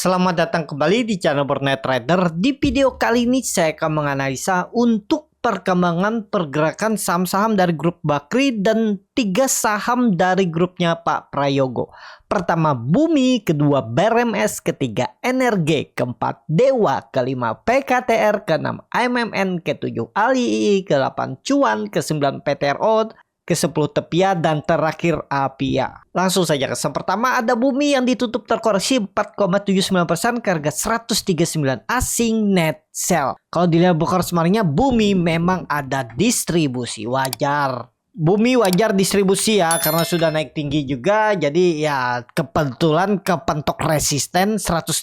Selamat datang kembali di channel Burnet Trader. Di video kali ini saya akan menganalisa untuk perkembangan pergerakan saham-saham dari grup Bakri dan 3 saham dari grupnya Pak Prayogo. Pertama Bumi, kedua BRMS, ketiga Energi, keempat Dewa, kelima PKTR, keenam AMMN, ketujuh ALII, ke-8 Cuan, ke-9 PTRO, ke-10 Tepia, dan terakhir Apia. Langsung saja ke saham pertama ada Bumi yang ditutup terkoreksi 4,79% ke harga 139 asing net sell. Kalau dilihat broker kemarinnya Bumi memang ada distribusi, wajar. Bumi wajar distribusi ya karena sudah naik tinggi juga, jadi ya kebetulan kepentok resisten 150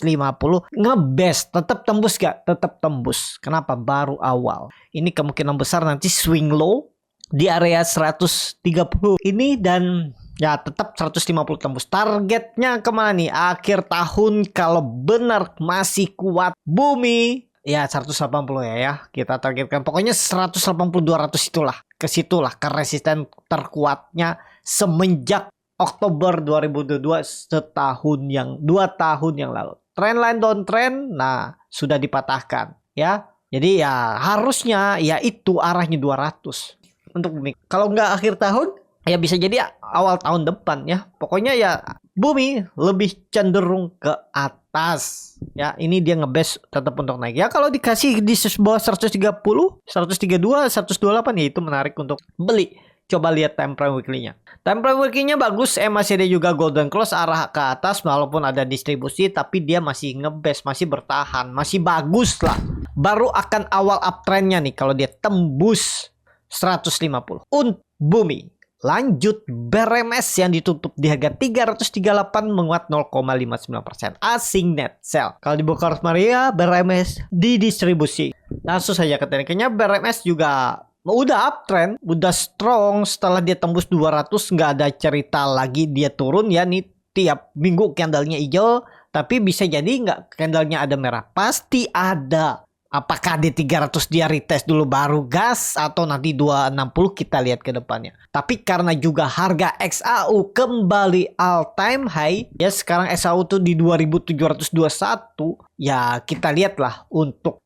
ngebest. Tetap tembus gak? Tetap tembus. Kenapa? Baru awal. Ini kemungkinan besar nanti swing low di area 130 ini dan ya tetap 150 tembus. Targetnya kemana nih? Akhir tahun kalau benar masih kuat Bumi ya 180 ya. Kita targetkan pokoknya 180-200 itulah. Ke situlah ke resisten terkuatnya semenjak Oktober 2022 2 tahun yang lalu. Trendline downtrend nah sudah dipatahkan ya. Jadi ya harusnya ya itu arahnya 200 untuk Bumi. Kalau nggak akhir tahun ya bisa jadi awal tahun depan ya. Pokoknya ya Bumi lebih cenderung ke atas ya. Ini dia ngebest tetap untuk naik ya. Kalau dikasih di bawah 130, 132, 128 ya itu menarik untuk beli. Coba lihat time frame weekly-nya. Time frame weekly-nya bagus. MACD juga golden close arah ke atas walaupun ada distribusi, tapi dia masih ngebest, masih bertahan, masih bagus lah. Baru akan awal uptrend-nya nih kalau dia tembus 150 untuk Bumi. Lanjut BRMS yang ditutup di harga 338 menguat 0,59% asing net sell. Kalau di Bokar Maria BRMS didistribusi. Langsung saja ke tekniknya. BRMS juga udah uptrend, udah strong. Setelah dia tembus 200 nggak ada cerita lagi dia turun ya. Nih tiap minggu candlenya hijau, tapi bisa jadi nggak candlenya ada merah. Pasti ada. Apakah di 300 dia retest dulu baru gas atau nanti 260 kita lihat ke depannya. Tapi karena juga harga XAU kembali all time high. Ya sekarang XAU tuh di 2721. Ya kita lihatlah untuk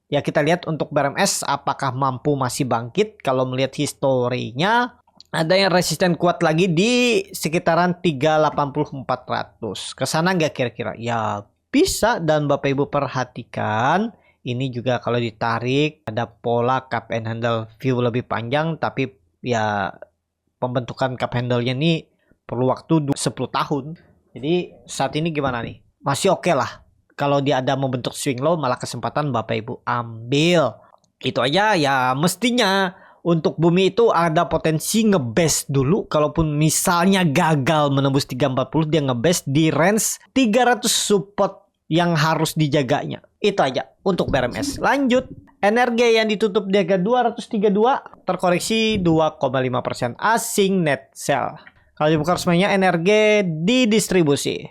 BRMS apakah mampu masih bangkit. Kalau melihat historinya ada yang resisten kuat lagi di sekitaran 380-400. Kesana nggak kira-kira? Ya bisa dan Bapak Ibu perhatikan. Ini juga kalau ditarik ada pola cup and handle view lebih panjang, tapi ya pembentukan cup handle-nya ini perlu waktu 10 tahun. Jadi saat ini gimana nih? Masih oke lah. Kalau dia ada membentuk swing low malah kesempatan Bapak Ibu ambil. Itu aja ya mestinya untuk Bumi itu ada potensi ngebest dulu. Kalaupun misalnya gagal menembus 340 dia ngebest di range 300 support yang harus dijaganya. Itu aja untuk BRMS. Lanjut, Energi yang ditutup di harga 232 terkoreksi 2,5% asing net sell. Kalau dibuka resminya Energi didistribusi.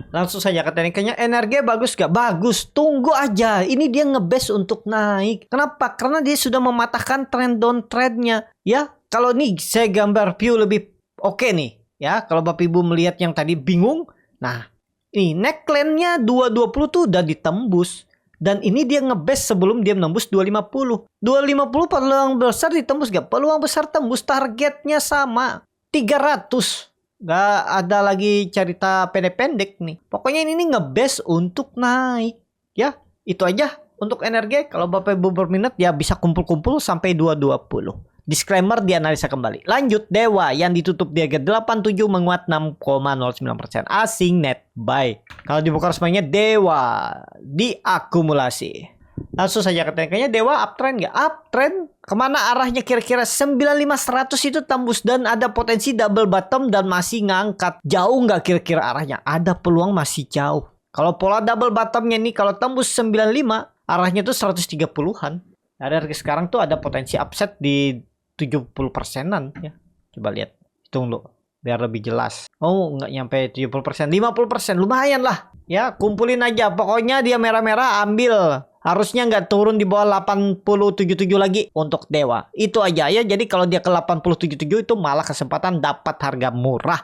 Langsung saja ke tekniknya. Energi bagus gak? Bagus. Tunggu aja. Ini dia ngebest untuk naik. Kenapa? Karena dia sudah mematahkan trend downtrendnya. Ya, kalau nih saya gambar view lebih oke nih. Ya, kalau Bapak Ibu melihat yang tadi bingung. Nah, ini neckline-nya 220 tuh udah ditembus. Dan ini dia ngebest sebelum dia menembus 250. 250 peluang besar ditembus gak? Peluang besar tembus, targetnya sama 300. Gak ada lagi cerita pendek-pendek nih. Pokoknya ini ngebest untuk naik. Ya itu aja untuk Energi. Kalau Bapak Ibu berminat ya bisa kumpul-kumpul sampai 220. Disclaimer dianalisa kembali. Lanjut Dewa yang ditutup di harga 87 menguat 6,09% asing net buy. Kalau dibuka resminya Dewa diakumulasi. Langsung saja ke tekniknya. Dewa uptrend nggak? Uptrend. Kemana arahnya kira-kira? 95100 itu tembus dan ada potensi double bottom dan masih ngangkat. Jauh nggak kira-kira arahnya? Ada peluang masih jauh. Kalau pola double bottomnya nih kalau tembus 95 arahnya tuh 130-an. Dari harga sekarang tuh ada potensi upset di 70%-an ya. Coba lihat. Hitung dulu biar lebih jelas. Oh, nggak nyampe 70%, 50%. Lumayan lah. Ya, kumpulin aja. Pokoknya dia merah-merah ambil. Harusnya nggak turun di bawah 8077 lagi untuk Dewa. Itu aja ya. Jadi kalau dia ke 8077 itu malah kesempatan dapat harga murah.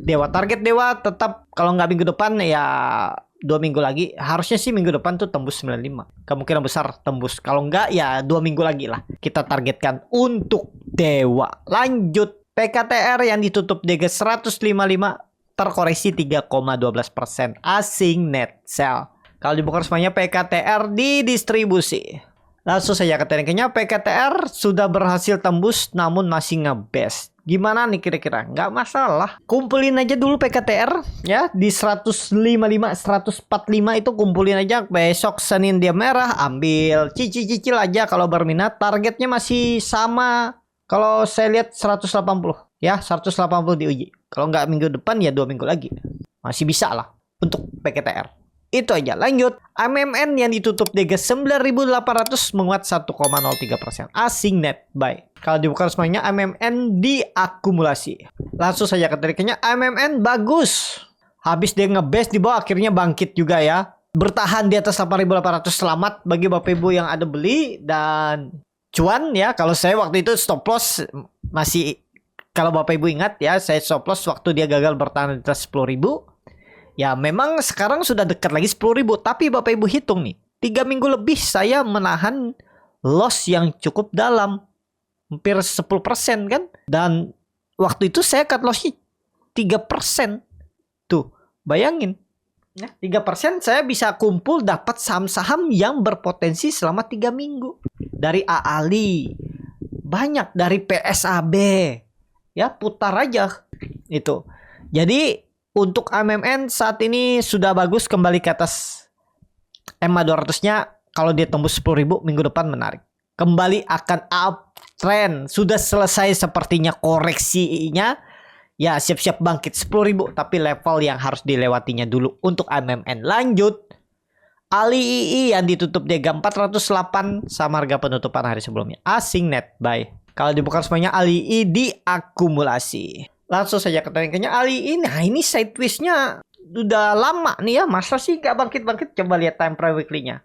Dewa target Dewa tetap kalau nggak minggu depan ya 2 minggu lagi. Harusnya sih minggu depan tuh tembus 95. Kemungkinan besar tembus. Kalau enggak ya 2 minggu lagi lah. Kita targetkan untuk Dewa. Lanjut. PKTR yang ditutup di 155 terkoreksi 3,12%. Asing net sell. Kalau dibuka semuanya PKTR di distribusi. Langsung saja ke tekniknya. PKTR sudah berhasil tembus namun masih ngebest. Gimana nih kira-kira? Nggak masalah. Kumpulin aja dulu PKTR ya di 155, 145 itu kumpulin aja. Besok Senin dia merah, ambil cicil-cicil aja kalau berminat. Targetnya masih sama. Kalau saya lihat 180 ya, 180 diuji. Kalau nggak minggu depan ya 2 minggu lagi. Masih bisa lah untuk PKTR. Itu aja. Lanjut. AMMN yang ditutup di 9.800 menguat 1,03%. Asing net buy. Kalau dibuka semuanya AMMN diakumulasi. Langsung saja ke triknya. AMMN bagus. Habis dia ngebest di bawah akhirnya bangkit juga ya. Bertahan di atas 8.800. Selamat bagi Bapak Ibu yang ada beli dan cuan ya. Kalau saya waktu itu stop loss masih, kalau Bapak Ibu ingat ya, saya stop loss waktu dia gagal bertahan di atas 10.000. Ya memang sekarang sudah dekat lagi 10.000. Tapi Bapak Ibu hitung nih, 3 minggu lebih saya menahan loss yang cukup dalam, hampir 10% kan. Dan waktu itu saya cut lossnya 3%. Tuh bayangin ya, 3% saya bisa kumpul dapat saham-saham yang berpotensi selama 3 minggu. Dari AALI, banyak dari PSAB. Ya putar aja itu. Jadi untuk AMMN saat ini sudah bagus kembali ke atas EMA 200-nya. Kalau dia tembus 10.000 minggu depan menarik. Kembali akan uptrend. Sudah selesai sepertinya koreksinya. Ya siap-siap bangkit 10.000. Tapi level yang harus dilewatinya dulu untuk AMMN. Lanjut. ALII yang ditutup di 408 sama harga penutupan hari sebelumnya. Asing net buy. Kalau dibuka semuanya ALII diakumulasi. Langsung saja ke tekniknya ALII. Nah ini sideways-nya udah lama nih ya. Masa sih gak bangkit-bangkit? Coba lihat time frame weekly-nya.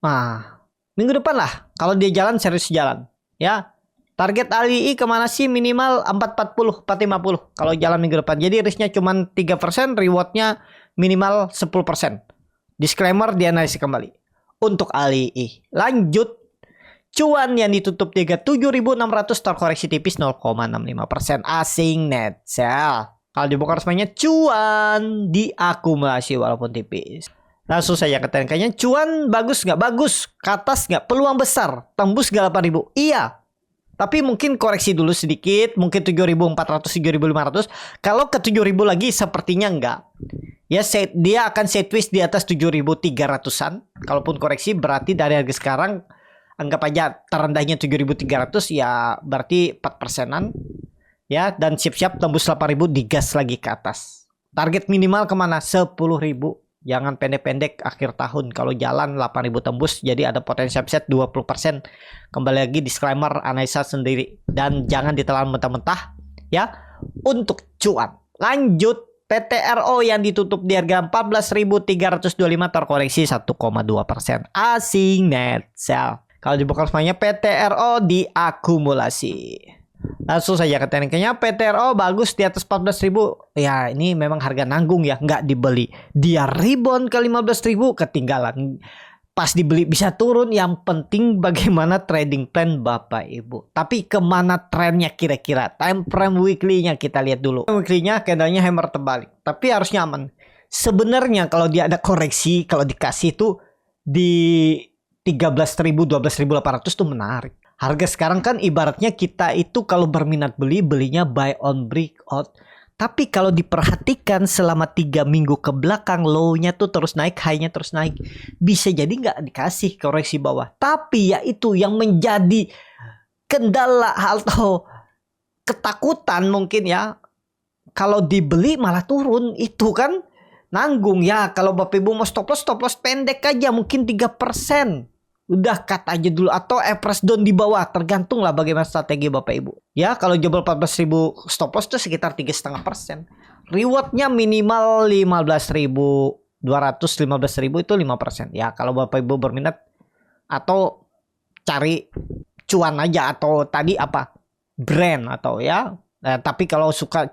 Nah minggu depan lah. Kalau dia jalan, serius jalan ya. Target ALII kemana sih? Minimal 440, 450 kalau jalan minggu depan. Jadi risknya cuma 3%, rewardnya minimal 10%. Disclaimer dianalisis kembali untuk ALII. Lanjut. Cuan yang ditutup di 7.600 terkoreksi tipis 0,65%. Asing net sell. Kalau dibuka resminya cuan diakumulasi walaupun tipis. Langsung saja ke tekniknya. Cuan bagus nggak? Bagus. Ke atas nggak? Peluang besar. Tembus nggak 8.000? Iya. Tapi mungkin koreksi dulu sedikit. Mungkin 7.400, 7.500. Kalau ke 7.000 lagi sepertinya nggak. Ya dia akan sideways di atas 7.300-an. Kalaupun koreksi berarti dari harga sekarang anggap aja terendahnya 7.300 ya berarti 4%-an. Ya dan siap-siap tembus 8.000 digas lagi ke atas. Target minimal kemana? 10.000. Jangan pendek-pendek akhir tahun. Kalau jalan 8.000 tembus jadi ada potensi upside 20%. Kembali lagi disclaimer analisa sendiri. Dan jangan ditelan mentah-mentah ya untuk cuan. Lanjut. PTRO yang ditutup di harga 14.325 terkoreksi 1,2%. Asing net sell. Kalau dibuka semuanya PTRO diakumulasi. Langsung saja ke tekniknya. PTRO bagus di atas 14.000. Ya ini memang harga nanggung ya. Nggak dibeli. Dia rebound ke 15.000 ketinggalan. Pas dibeli bisa turun. Yang penting bagaimana trading plan Bapak Ibu. Tapi kemana trennya kira-kira? Time frame weekly-nya kita lihat dulu. Weekly-nya candlenya hammer terbalik. Tapi harus nyaman. Sebenarnya kalau dia ada koreksi. Kalau dikasih tuh di 13.000, 12.800 tuh menarik. Harga sekarang kan ibaratnya kita itu kalau berminat belinya buy on breakout. Tapi kalau diperhatikan selama 3 minggu ke belakang low-nya tuh terus naik, high-nya terus naik. Bisa jadi nggak dikasih koreksi bawah. Tapi ya itu yang menjadi kendala atau ketakutan mungkin ya. Kalau dibeli malah turun itu kan nanggung ya. Kalau Bapak Ibu mau stop loss pendek aja mungkin 3%. Udah cut aja dulu atau average down di bawah, tergantung lah bagaimana strategi Bapak Ibu. Ya kalau jebol 14.000 stop loss itu sekitar 3,5%. Rewardnya minimal 15.200, 15.000 itu 5%. Ya kalau Bapak Ibu berminat atau cari cuan aja atau tadi apa brand atau ya. Tapi kalau suka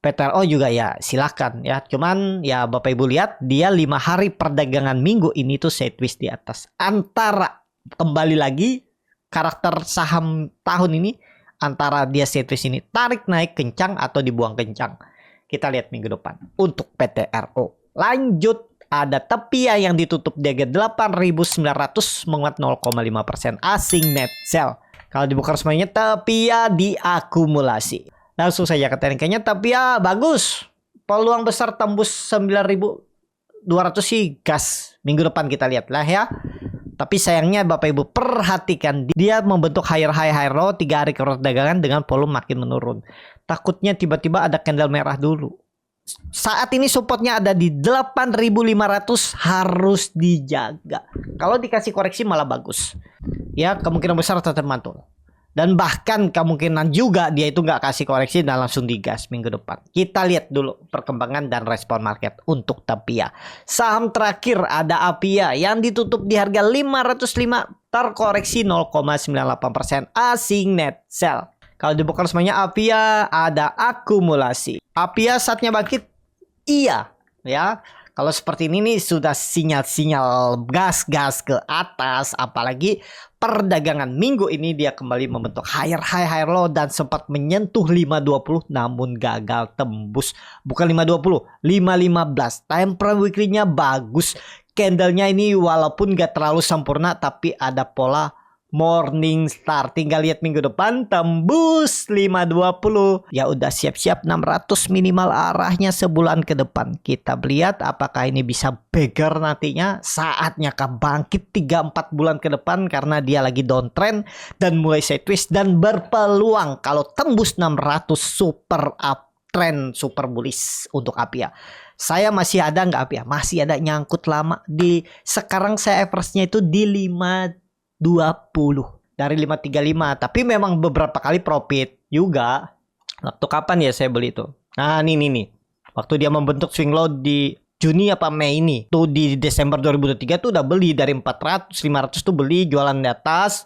PTRO juga ya silakan ya. Cuman ya Bapak Ibu lihat dia 5 hari perdagangan minggu ini tuh sideways di atas. Antara kembali lagi karakter saham tahun ini antara dia sideways ini tarik naik kencang atau dibuang kencang. Kita lihat minggu depan untuk PTRO. Lanjut ada Tepia yang ditutup di harga 8.900 menguat 0,5%, asing net sell. Kalau dibuka resminya Tepia diakumulasi. Langsung saja ke tekniknya, Tepia bagus. Peluang besar tembus 9.200 sih gas. Minggu depan kita lihat lah ya. Tapi sayangnya Bapak Ibu perhatikan dia membentuk higher high higher low 3 hari perdagangan dengan volume makin menurun. Takutnya tiba-tiba ada candle merah dulu. Saat ini supportnya ada di 8.500, harus dijaga. Kalau dikasih koreksi malah bagus. Ya kemungkinan besar tetap mantul. Dan bahkan kemungkinan juga dia itu nggak kasih koreksi dan langsung digas minggu depan. Kita lihat dulu perkembangan dan respon market untuk Tepia. Saham terakhir ada Apia yang ditutup di harga 505, terkoreksi 0,98%, asing net sell. Kalau dibuka semuanya Apia ada akumulasi. Apia saatnya bangkit? Iya ya. Kalau seperti ini nih sudah sinyal-sinyal gas-gas ke atas. Apalagi perdagangan minggu ini dia kembali membentuk higher high higher low dan sempat menyentuh 520 namun gagal tembus. Bukan 520, 515. Time frame weekly-nya bagus. Candlenya ini walaupun gak terlalu sempurna tapi ada pola morning star. Tinggal lihat minggu depan tembus 520. Ya udah siap-siap 600 minimal arahnya sebulan ke depan. Kita lihat apakah ini bisa beggar nantinya. Saatnya kah bangkit 3-4 bulan ke depan karena dia lagi downtrend dan mulai sideways dan berpeluang kalau tembus 600 super uptrend, super bullish untuk Apia. Saya masih ada nggak Apia? Masih ada nyangkut lama di sekarang saya average-nya itu di 520 dari 535, tapi memang beberapa kali profit juga. Waktu kapan ya saya beli itu? Nah, nih. Waktu dia membentuk swing low di Juni apa Mei ini. Tuh di Desember 2023 tuh udah beli dari 400, 500 tuh beli, jualan di atas.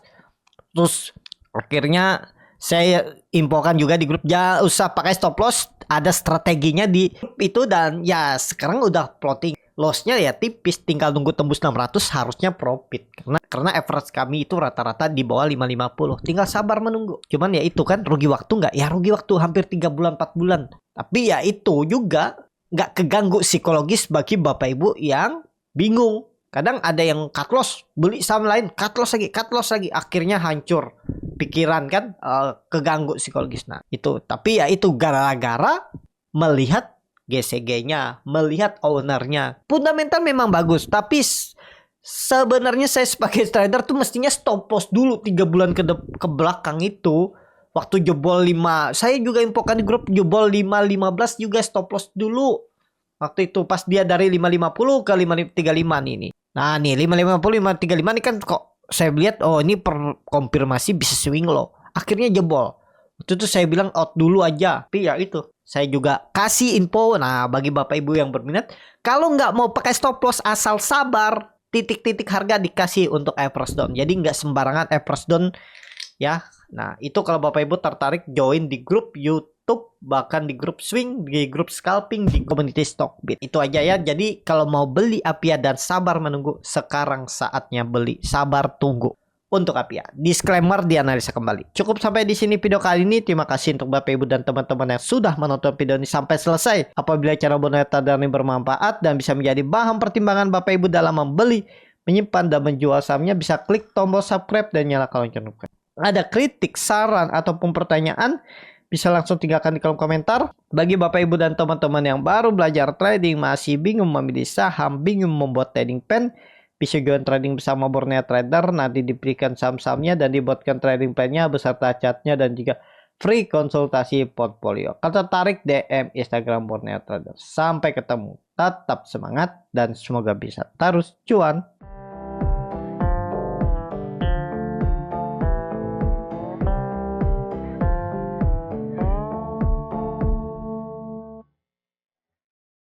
Terus akhirnya saya infokan juga di grup, jangan usah pakai stop loss, ada strateginya di itu dan ya sekarang udah plotting. Lossnya ya tipis, tinggal nunggu tembus 600 harusnya profit. Karena average kami itu rata-rata di bawah 550. Tinggal sabar menunggu. Cuman ya itu kan rugi waktu nggak? Ya rugi waktu hampir 3 bulan 4 bulan. Tapi ya itu juga nggak keganggu psikologis bagi Bapak Ibu yang bingung. Kadang ada yang cut loss, beli saham lain, cut loss lagi. Akhirnya hancur pikiran kan, keganggu psikologis. Nah itu, tapi ya itu gara-gara melihat GCG-nya, melihat ownernya. Fundamental memang bagus, tapi sebenarnya saya sebagai trader tuh mestinya stop loss dulu 3 bulan ke belakang itu. Waktu jebol 5, saya juga infokan di grup jebol 5.15 juga stop loss dulu. Waktu itu pas dia dari 5.50 ke 5.35 nih. Nah nih 5.50, 5.35 nih kan kok saya lihat oh ini per konfirmasi bisa swing low. Akhirnya jebol. Waktu itu saya bilang out dulu aja. Tapi ya itu, saya juga kasih info. Nah bagi Bapak Ibu yang berminat, kalau nggak mau pakai stop loss asal sabar, titik-titik harga dikasih untuk average down. Jadi nggak sembarangan average down ya. Nah itu kalau Bapak Ibu tertarik join di grup YouTube, bahkan di grup swing, di grup scalping, di community Stockbit. Itu aja ya. Jadi kalau mau beli Apia dan sabar menunggu, sekarang saatnya beli. Sabar tunggu untuk Apia. Disclaimer dianalisa kembali. Cukup sampai di sini video kali ini. Terima kasih untuk Bapak Ibu dan teman-teman yang sudah menonton video ini sampai selesai. Apabila cara bertrader ini bermanfaat dan bisa menjadi bahan pertimbangan Bapak Ibu dalam membeli, menyimpan dan menjual sahamnya, bisa klik tombol subscribe dan nyalakan lonceng notifikasi. Ada kritik, saran ataupun pertanyaan, bisa langsung tinggalkan di kolom komentar. Bagi Bapak Ibu dan teman-teman yang baru belajar trading, masih bingung memilih saham, bingung membuat trading plan, bisa join trading bersama Borneo Trader. Nanti diberikan saham-sahamnya dan dibuatkan trading plan-nya beserta chatnya dan juga free konsultasi portfolio. Kalau tertarik DM Instagram Borneo Trader. Sampai ketemu. Tetap semangat dan semoga bisa terus cuan.